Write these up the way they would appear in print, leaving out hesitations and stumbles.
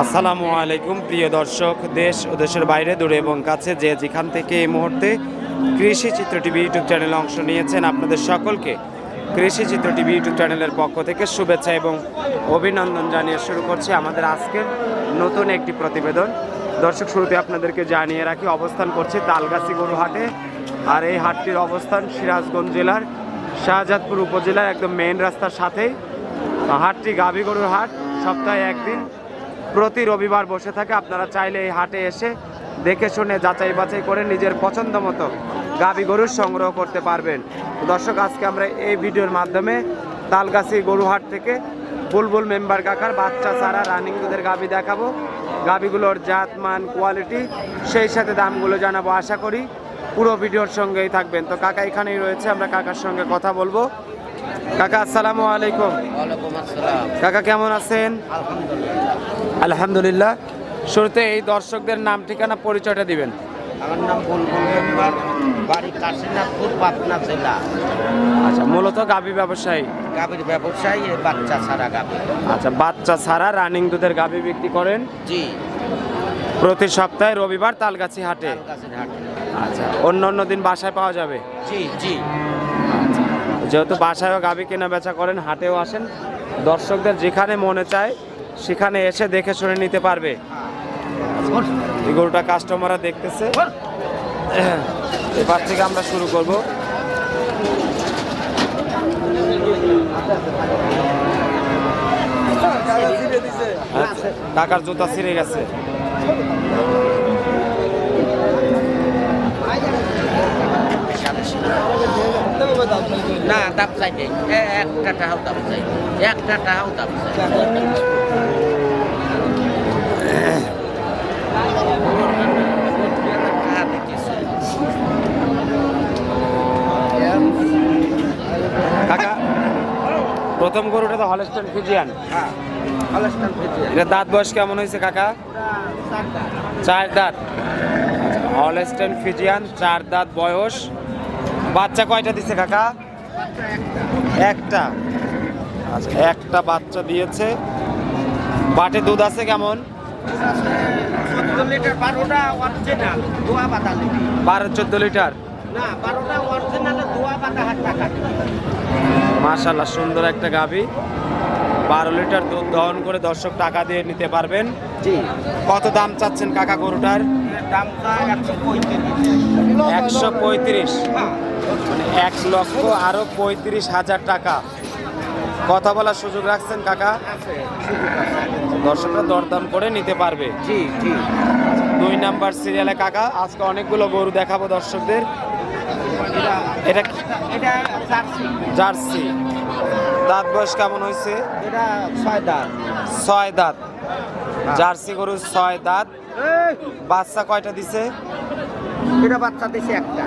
আসসালামু আলাইকুম প্রিয় দর্শক, দেশ ও দেশের বাইরে দূরে এবং কাছে যে যেখান থেকে এই মুহূর্তে কৃষি চিত্র টিভি ইউটিউব চ্যানেলে অংশ নিয়েছেন, আপনাদের সকলকে কৃষি চিত্র টিভি ইউটিউব চ্যানেলের পক্ষ থেকে শুভেচ্ছা এবং অভিনন্দন জানিয়ে শুরু করছি আমাদের আজকের নতুন একটি প্রতিবেদন। দর্শক, শুরুতে আপনাদেরকে জানিয়ে রাখি, অবস্থান করছি তালগাছি গরু হাটে। আর এই হাটটির অবস্থান সিরাজগঞ্জ জেলার শাহজাদপুর উপজেলার একদম মেইন রাস্তার সাথেই। হাটটি গাভী গরুর হাট, সপ্তাহে একদিন, প্রতি রবিবার বসে থাকে। আপনারা চাইলে এই হাটে এসে দেখে শুনে যাচাই বাছাই করে নিজের পছন্দ মতো গাভী গরুর সংগ্রহ করতে পারবেন। দর্শক, আজকে আমরা এই ভিডিওর মাধ্যমে তালগাছি গরু হাট থেকে বুলবুল মেম্বার কাকার বাচ্চা ছাড়া রানিং দুধের গাভী দেখাবো। গাভীগুলোর জাত মান কোয়ালিটি সেই সাথে দামগুলো জানাবো। আশা করি পুরো ভিডিওর সঙ্গেই থাকবেন। তো কাকা এখানেই রয়েছে, আমরা কাকার সঙ্গে কথা বলবো। কাকা আসসালামু আলাইকুম। ওয়ালাইকুম আসসালাম। কাকা কেমন আছেন? আলহামদুলিল্লাহ। শুরুতে এই দর্শকদের নাম ঠিকানা পরিচয়টা দিবেন। আমার নাম বুলবুল মেম্বার, বাড়ি কাশীনাথপুর, পাবনা জেলা। আচ্ছা, মূলত গাভী ব্যবসায়ী? গাভীর ব্যবসায়ী, বাচ্চা ছাড়া গাভী। আচ্ছা, বাচ্চা ছাড়া রানিং দুধের গাভী বিক্রি করেন? জি। প্রতি সপ্তাহে রবিবার তালগাছি হাটে? তালগাছির হাটে। আচ্ছা, অন্য অন্য দিন বাসায় পাওয়া যাবে? জি জি। যেহেতু বাসায়ও গাভী কেনা বেচা করেন, হাটেও আসেন, দর্শকদের যেখানে মনে চায় সেখানে এসে দেখে শুনে নিতে পারবে। এই গরুটা কাস্টমাররা দেখতেছে, এবার থেকে আমরা শুরু করব। টাকার জুতা ছিঁড়ে গেছে। না, দাম চাই নেই, একটা টাকাও দাম চাই, একটা টাকাও দাম চাই। কাকা, প্রথম গরুটা তো হলস্টাইন ফ্রিজিয়ান। হ্যাঁ, হলস্টাইন ফ্রিজিয়ান। এটা দাঁত বয়স কেমন হয়েছে কাকা? 4 দাঁত। হলস্টাইন ফ্রিজিয়ান, 4 দাঁত বয়স। বাচ্চা কয়টা দিছে কাকা? একটা। আচ্ছা, একটা বাচ্চা দিয়েছে। বাটে দুধ আছে কেমন? 14 লিটার, 12টা অরিজিনাল, দোয়া বাতা লিটার। 12-14 লিটার। না, 12টা অরিজিনাল, দোয়া বাতা হাত টাকা। মাশাআল্লাহ, সুন্দর একটা গাভী। 12 লিটার দুধ দহন করে দর্শক টাকা দিয়ে নিতে পারবেন। জি। কত দাম চাচ্ছেন কাকা গরুটার? দামটা 135। 135, হ্যাঁ। মানে 1,35,000 আরো 35,000 টাকা। কথা বলার সুযোগ রাখছেন কাকা? দর্শকরা দরদাম করে নিতে পারবে। জি জি। 2 নাম্বার সিরিয়ালে কাকা আজকে অনেকগুলো গরু দেখাবো দর্শকদের। এটা এটা জার্সি। জার্সি। দাঁত বয়স কেমন হয়েছে? এটা 6 দাঁত। 6 দাঁত। জার্সি গরু 6 দাঁত। বাচ্চা কয়টা দিছে? এটা বাচ্চা দিছে একটা।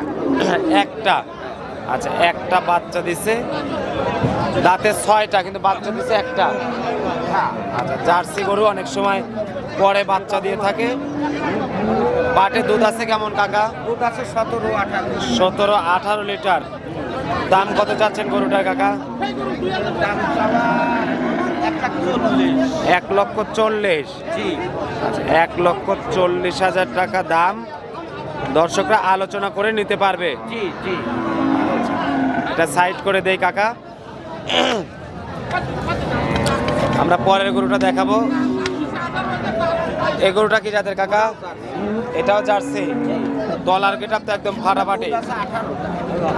একটা। আচ্ছা, একটা বাচ্চা দিছে। দাঁতে 6টা, কিন্তু বাচ্চা দিছে একটা। আচ্ছা, জার্সি গরু অনেক সময় পরে বাচ্চা দিয়ে থাকে। বাটে দুধ আছে কেমন কাকা? দুধ আছে 17-18। 17-18 লিটার। দাম কত চাচ্ছেন গরুটার কাকা? দাম চাওয়া 1,40,000। 1,40,000। জি। আচ্ছা, 1,40,000 টাকা দাম। দর্শকরা আলোচনা করে নিতে পারবে। জি জি। এটা সাইড করে দেই কাকা। আমরা পরের গরুটা দেখাবো। এই গরুটা কি জাতের কাকা? এটাও জার্সি। তলার গেটআপ তো একদম ফাটাফাটি।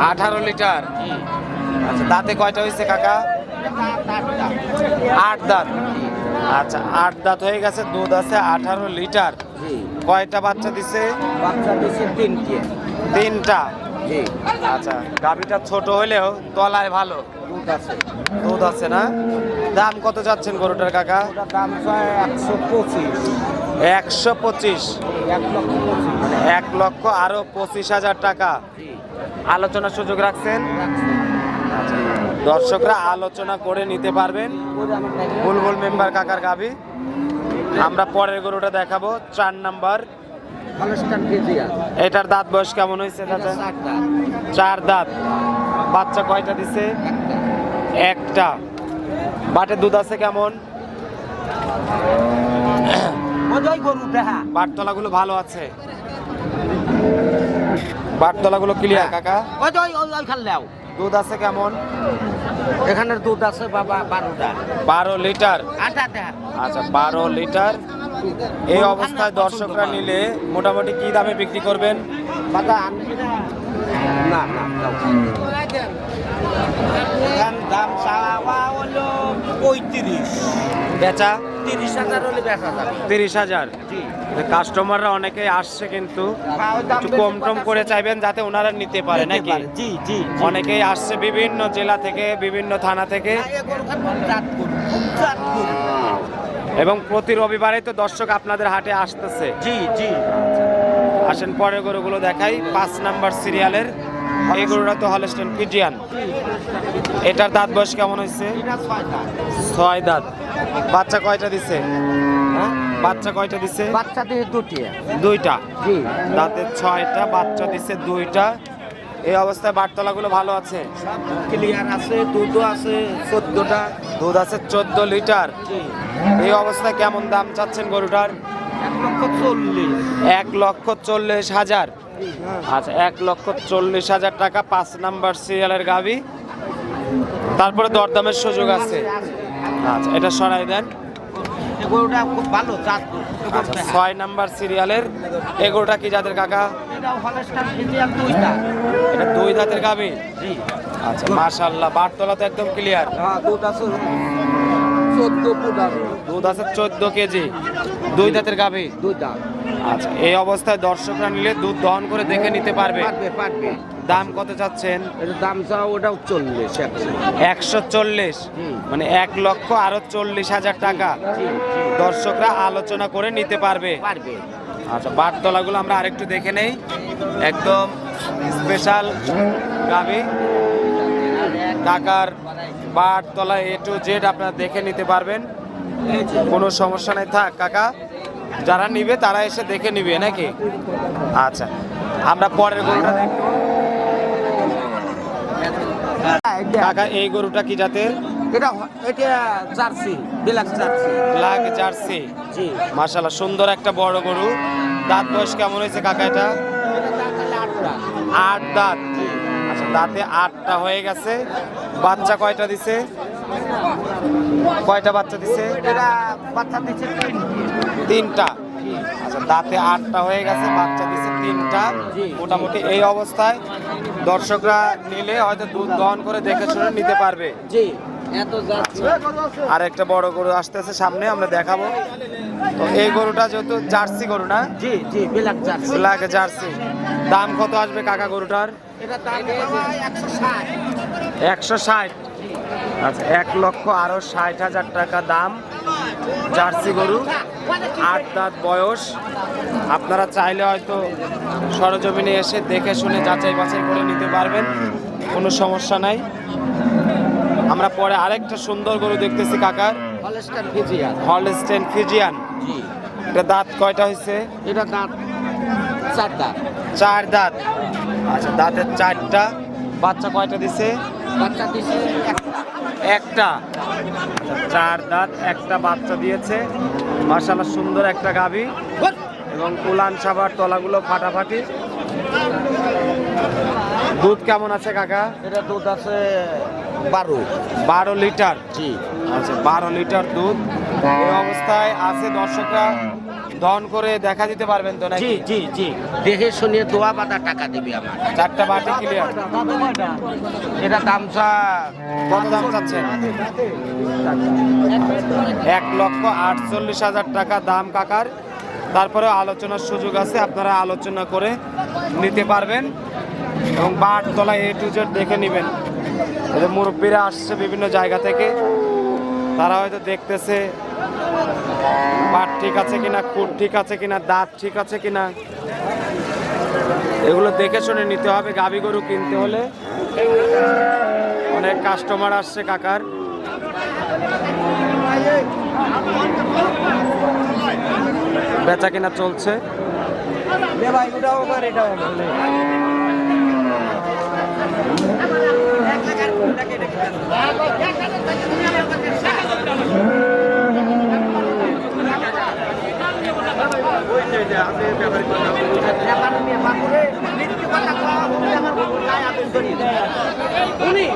18 লিটার। আচ্ছা, দাঁতে কয়টা হয়েছে কাকা? 8 দাঁত। আচ্ছা, 8 দাঁত হয়ে গেছে, দুধ আছে 18 লিটার। কয়টা বাচ্চা দিছে? বাচ্চা দিছে 3টে। 3টা। জি। আচ্ছা, গাভীটা ছোট হলেও তলায় ভালো দুধ আছে। দুধ আছে না? দাম কত যাচ্ছেন গরুটার কাকা? ওটার দাম চায় 125। 125। 1,25,000। 1,00,000 আরো 25,000 টাকা। জি। আলোচনার সুযোগ রাখছেন? দর্শকরা আলোচনা করে নিতে পারবেন। বুলবুল মেম্বার কাকার গাভী। আমরা পরের গরুটা দেখাবো, 4 নাম্বার। Holstein Friesian. এটার দাঁত বয়স কেমন হয়েছে দাদা? 4 দাঁত। 4 দাঁত। বাচ্চা কয়টা দিছে? একটা। বাটে দুধ আছে কেমন? গরু দেখা বাটতলাগুলো ভালো আছে, বাটতলাগুলো ক্লিয়ার কাকা। ওই তো ওই খাল্লাও দুধ আছে কেমন? এখানের দুধ আছে বাবা 12টা 12 লিটার। আটা দেখা আচ্ছা 12 লিটার। এই অবস্থায় দর্শকরা নিলে মোটামুটি কি দামে বিক্রি করবেন? বাবা আনবি না না না দাম চাওয়া হলো 35, বেচা 30,000 হলে বেচা যাবে। 30,000। জি কাস্টমাররা অনেকেই আসছে কিন্তু একটু কম টম করে চাইবেন যাতে ওনারা নিতে পারে নাকি? জি জি অনেকেই আসছে বিভিন্ন জেলা থেকে, বিভিন্ন থানা থেকে, এবং প্রতি রবিবারে তো দর্শক আপনাদের হাটে আসতেছে। জি জি আসেন পরের গরুগুলো দেখাই। 5 নাম্বার সিরিয়ালের এই গরুটা তো হলস্টেইন ফ্রিজিয়ান। এটার দাঁত বয়স কেমন হয়েছে? 6 দাঁত। বাচ্চা কয়টা দিছে? হ্যাঁ বাচ্চা কয়টা দিছে? বাচ্চা দিয়ে দুটি। দুইটা। জি দাঁতে 6টা, বাচ্চা দিছে 2টা। এই অবস্থায় বাটতলাগুলো ভালো আছে, ক্লিয়ার আছে, দুধও আছে 14টা। দুধ আছে 14 লিটার। জি এই অবস্থায় কেমন দাম চাচ্ছেন গরুটার? 1,40,000। 1,40,000। আচ্ছা 1,40,000 টাকা 5 নাম্বার সিরিয়ালের গাভী। তারপরে দরদামের সুযোগ আছে। আচ্ছা এটা সরাই দেন। এই গরুটা খুব ভালো জাত। আচ্ছা 6 নাম্বার সিরিয়ালের এই গরুটা কি জাতের কাকা? এটাও হলস্টাইন ফ্রিজিয়ান 2টা। এটা 2 দাঁতের গাভী। জি আচ্ছা মাশাআল্লাহ, বাটতলা তো একদম ক্লিয়ার। হ্যাঁ দুধ আছে 14 ফুটার। দুধ আছে 14 কেজি। 2 দাঁতের গাভী। 2টা। আচ্ছা এই অবস্থায় দর্শকরা নিলে দুধ দহন করে দেখে নিতে পারবে। পারবে পারবে। দাম কত চাচ্ছেন? এর দাম চাও ওটাও 40 140। মানে 1,00,000 আরো 40,000 টাকা দর্শকরা আলোচনা করে নিতে পারবে। পারবে। আচ্ছা বাটতলাগুলো আমরা আরেকটু দেখে নেই। একদম স্পেশাল গাভী। ঢাকার বাটতলা A to Z আপনারা দেখে নিতে পারবেন, কোনো সমস্যা নাই। থাক কাকা, যারা নিবে তারা এসে দেখে নিবে নাকি? আচ্ছা আমরা পরের গরুটা দেখব। কাকা এই গরুটা কি জাতের? এটা এটা Jersey, black Jersey. Black Jersey. জি মাশাআল্লাহ সুন্দর একটা বড় গরু। দাঁত বয়স কেমন হয়েছে কাকা এটা? 8 দাঁত। আচ্ছা দাঁতে 8টা হয়ে গেছে। বাচ্চা কয়টা দিছে? কয়টা বাচ্চা দিছে? এটা বাচ্চা দিচ্ছে 3টা। আচ্ছা দাঁতে 8টা হয়ে গেছে, বাচ্চা দিছে 3টা। মোটামুটি এই অবস্থায় দর্শকরা নিলে হয়তো দুধ দহন করে দেখে শুনে নিতে পারবে। জি এত জার্সি। আর একটা বড় গরু আসতেছে সামনে, আমরা দেখাবো। তো এই গরুটা যেহেতু জার্সি গরু না? জি জি ব্ল্যাক জার্সি। Black jersey. দাম কত আসবে কাকা গরুটার? এটা দাম 160। 160। আচ্ছা 1,00,000 আরো 60,000 টাকা দাম জার্সি গরু। 8 দাঁত বয়স। আপনারা চাইলে হয়তো সরজমিনে এসে দেখে শুনে যাচাই বাছাই করে নিতে পারবেন, কোনো সমস্যা নাই। আমরা পরে আরেকটা সুন্দর গরু দেখতেছি কাকার, হলস্টাইন ফ্রিজিয়ান। Holstein Friesian. জি এটা দাঁত কয়টা হয়েছে? এটা দাঁত 4 দাঁত। 4 দাঁত। আচ্ছা দাঁতের 4টা। বাচ্চা কয়টা দিছে? বাচ্চা দিছে একটা। 4 দাঁত, একটা বাচ্চা দিয়েছে। মাশাআল্লাহ সুন্দর একটা গাভী, এবং উলান সাবার তলাগুলো ফাটাফাটি। দুধ কেমন আছে কাকা? এটা দুধ আছে 12 লিটার। জি আচ্ছা 12 লিটার দুধ। এই অবস্থায় আছে, দর্শকরা দহন করে দেখা দিতে পারবেন তো জি নাকি? জি জি দেখে শুনে দোয়া বাঁধা টাকা দিবি আমার। 4টা বাটি ক্লিয়ার। এটা দাম চা কত দাম চাচ্ছেন? 1,48,000 টাকা দাম কাকার। তারপরে আলোচনার সুযোগ আছে, আপনারা আলোচনা করে নিতে পারবেন, এবং বাটতলা A to Z দেখে নেবেন। এদের মুরব্বীরা আসছে বিভিন্ন জায়গা থেকে, তারা হয়তো দেখতেছে বাট ঠিক আছে কিনা, খুর ঠিক আছে কিনা, দাঁত ঠিক আছে কিনা, এগুলো দেখে শুনে নিতে হবে। গাভী গরু কিনতে হলে অনেক কাস্টমার আসছে কাকার। বেচা কিনা চলছে। ভাই এটাও আমার এটাও আমার উনি